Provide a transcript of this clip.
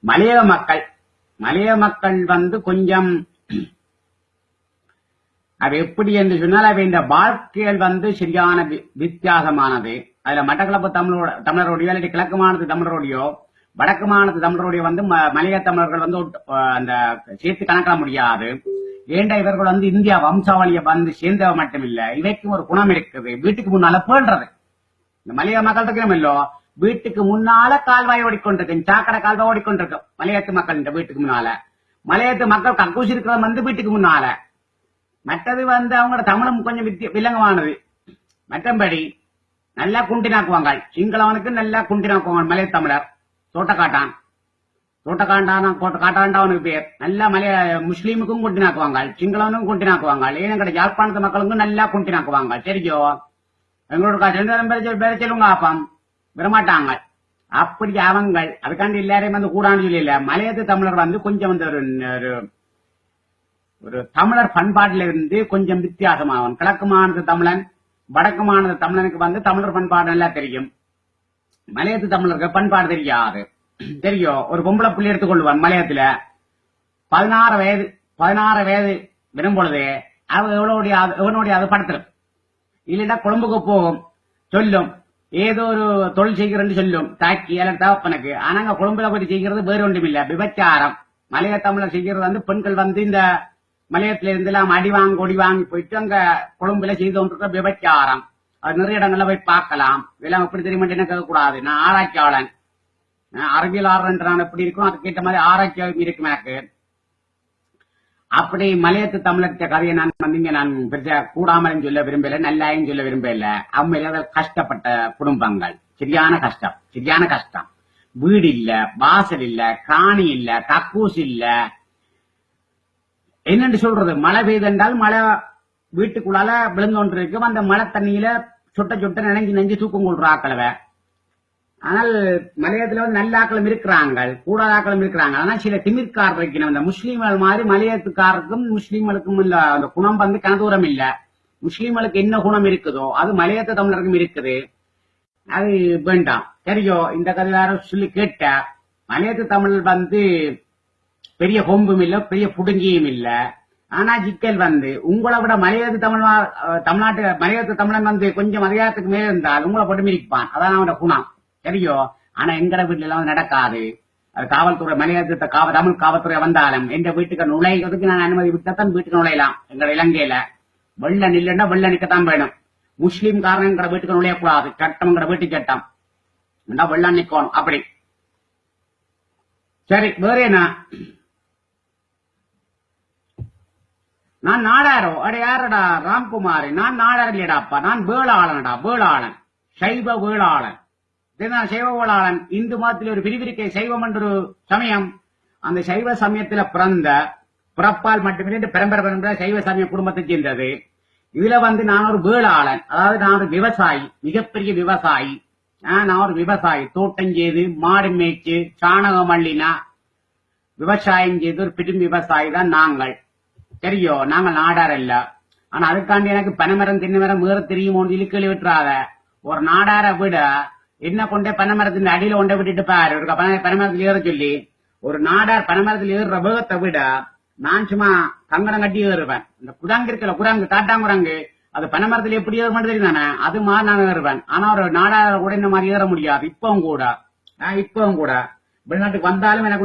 மலைய மக்கள் வந்து கொஞ்சம் அது எப்படி என்று சொன்னால் அவை இந்த வாழ்க்கைகள் வந்து சரியான வித்தியாசமானது. அதுல மட்டக்களப்பு தமிழருடைய அல்லது கிழக்கு மாநிலத்து தமிழருடையோ வடக்கு மாநிலத்து தமிழருடைய வந்து மலைய தமிழர்கள் வந்து அந்த சேர்த்து கணக்கிட முடியாது. ஏண்டா இவர்கள் வந்து இந்தியா வம்சாவளியை வந்து சேர்ந்தவ மட்டுமில்ல, இவைக்கும் ஒரு குணம் இருக்குது. வீட்டுக்கு முன்னால பேண்டது இந்த மலைய மக்கள் இருக்கிறோமில்லோ, வீட்டுக்கு முன்னால கால்வாய் ஓடிக்கொண்டிருக்கு, சாக்கடை கால்வாய் ஓடிக்கொண்டிருக்கும் மலையத்து மக்கள். இந்த வீட்டுக்கு முன்னால மலையத்து மக்கள் கக்கூசி இருக்கிறது வந்து வீட்டுக்கு முன்னால. மற்றது வந்து அவங்களோட தமிழும் கொஞ்சம் வில்லங்கமானது. மற்றபடி நல்லா குண்டினாக்குவாங்க. சிங்களவனுக்கு நல்லா குண்டினாக்குவாங்க மலைய தமிழர். காட்டாண்டான் அவனுக்கு பேர். நல்லா முஸ்லீமுக்கும் குண்டினாக்குவாங்க, சிங்களவனுக்கும் குண்டினாக்குவாங்க. ஏன்னா யாழ்ப்பாணத்து மக்களுக்கும் நல்லா குண்டினாக்குவாங்க. சரியோ, எங்களோட பேர சொல்லுங்க ஆப்பாம் விடமாட்டாங்க. அப்படி அவங்க அதுக்காண்டி எல்லாரையும் வந்து கூடான்னு சொல்லல. மலையத்து தமிழர் வந்து கொஞ்சம் வந்து ஒரு தமிழர் பண்பாட்டில இருந்து கொஞ்சம் வித்தியாசமாகும். கிழக்கு மாநில தமிழன் வடக்கு மாநில தமிழனுக்கு வந்து தமிழர் பண்பாடு நல்லா தெரியும். மலையத்து தமிழருக்கு பண்பாடு தெரியாது. தெரியும். ஒரு பொம்பளை புள்ளி எடுத்துக்கொள்வான் மலையத்துல 16 வயது விரும்பொழுது எவனுடைய அது படத்திலும் இல்லைன்னா கொழும்புக்கு போகும், சொல்லும் ஏதோ ஒரு தொழில் செய்கிறேன்னு சொல்லும் தாக்கி அல்ல தகப்பனுக்கு. ஆனாங்க கொழும்புல போய் செய்கிறது வேறு ஒன்றும் இல்ல, விபச்சாரம். மலைய தமிழர் செய்கிறது வந்து பெண்கள் வந்து இந்த மலையத்தில இருந்து எல்லாம் அடி வாங்கி ஒடி வாங்கி போயிட்டு அங்க கொழும்புல செய்து கொண்டிருக்க விபச்சாரம். அது நிறைய இடங்கள்ல போய் பார்க்கலாம். இதெல்லாம் எப்படி தெரியுமா என்ன கேட்கக்கூடாது. நான் ஆராய்ச்சியாளன், அறிவியலாளர் நான் எப்படி இருக்கும் அதுக்கேற்ற மாதிரி ஆராய்ச்சி இருக்கும் எனக்கு. அப்படி மலையத்து தமிழக கதையை நான் பெருசா கூடாமலும் சொல்ல விரும்பல, நல்லாயும் சொல்ல விரும்பல. அம்மையில கஷ்டப்பட்ட குடும்பங்கள், சரியான கஷ்டம். வீடு இல்ல, வாசல் இல்ல, காணி இல்ல, கக்கூஸ் இல்ல. என்னன்னு சொல்றது, மழை பெய்தென்றால் மழை வீட்டுக்குள்ளால விழுந்தோன்று இருக்கும். அந்த மழை தண்ணியில சொட்ட நினைஞ்சு தூக்கம் கொள்ற ஆக்களவ. ஆனால் மலையத்துல வந்து நல்ல ஆக்களும் இருக்கிறாங்க, கூடாத ஆக்களும் இருக்கிறாங்க. ஆனா சில திமிர்காரர் இருக்கணும். அந்த முஸ்லீம்கள் மாதிரி மலையத்துக்காருக்கும் முஸ்லீம்களுக்கும் இல்ல அந்த குணம் வந்து கனதூரம் இல்ல. முஸ்லீம்களுக்கு என்ன குணம் இருக்குதோ அது மலையத்து தமிழருக்கும் இருக்குது. அது வேண்டாம். சரியோ, இந்த கதையார சொல்லி கேட்ட மலையத்து தமிழ் வந்து பெரிய கொம்பும் இல்ல, பெரிய புடுங்கியும் இல்ல. ஆனா சிக்கல் வந்து உங்களை விட தமிழ்நாட்டு மலையத்து தமிழன் வந்து கொஞ்சம் அதிகாரத்துக்கு மேல இருந்தால் உங்களை போட்டு மிரிப்பான். அதான் அவனோட குணம். சரியோ, ஆனா எங்கட வீட்டுல எல்லாம் நடக்காது. அது காவல்துறை மலையத்து தமிழ் காவல்துறை வந்தாலும் எந்த வீட்டுக்கு நுழைகிறதுக்கு நான் அனுமதி விட்டாதான் வீட்டுக்கு நுழையலாம். எங்க இலங்கையில வெள்ள நில்லுன்னா வெள்ள நிக்கத்தான் வேணும். முஸ்லீம் காரணம் எங்கட வீட்டுக்கு நுழையக்கூடாது. சட்டம் எங்கட வீட்டு சட்டம் வெள்ள நிக்கணும். அப்படி சரி. வேற என்ன, நான் நாடாரோ அட யாரடா ராம்குமார், நான் நாடார் இல்லடாப்பா, நான் வேளாளன், சைவ வேளாளன். சைவ வேளாளன் இந்து மதத்தில் ஒரு பிரிவிற்கை சைவம் என்ற சமயம். அந்த சைவ சமயத்துல பிறப்பால் மட்டுமே பரம்பரை சைவ சமய குடும்பத்தை சேர்ந்தது. இதுல வந்து நான் ஒரு வேளாளன், அதாவது நான் ஒரு விவசாயி, மிகப்பெரிய விவசாயி. நான் ஒரு விவசாயி, தோட்டம் செய்து மாடு மேய்ச்சு சாணகம் அள்ளினா விவசாயம் செய்து ஒரு பெரும் விவசாயி தான் நாங்கள். சரியோ, நாங்கள் நாடார் இல்ல. ஆனா அதுக்காண்டி எனக்கு பனைமரம் தென்னைமரம் வேற தெரியுமோன்னு சொல்லி கேள்வி விட்டுறாத. ஒரு நாடார விட என்ன கொண்டே பனைமரத்தின் அடியில கொண்டே விட்டுட்டு பாரு. ஒரு பனைமரத்தில் ஏற சொல்லி ஒரு நாடார் பனைமரத்தில் ஏறுற வேகத்தை விட நான் சும்மா கங்கடம் கட்டி ஏறுவேன். இந்த குரங்கு இருக்கல, குரங்கு காட்டாங்குரங்கு, அது பனைமரத்தில் எப்படி ஏற மாட்டேன் தெரியும் தானே, அது மாதிரி நான் ஏறுவேன். ஆனா ஒரு நாடார கூட இந்த மாதிரி ஏற முடியாது. இப்பவும் கூட வெளிநாட்டுக்கு வந்தாலும் எனக்கு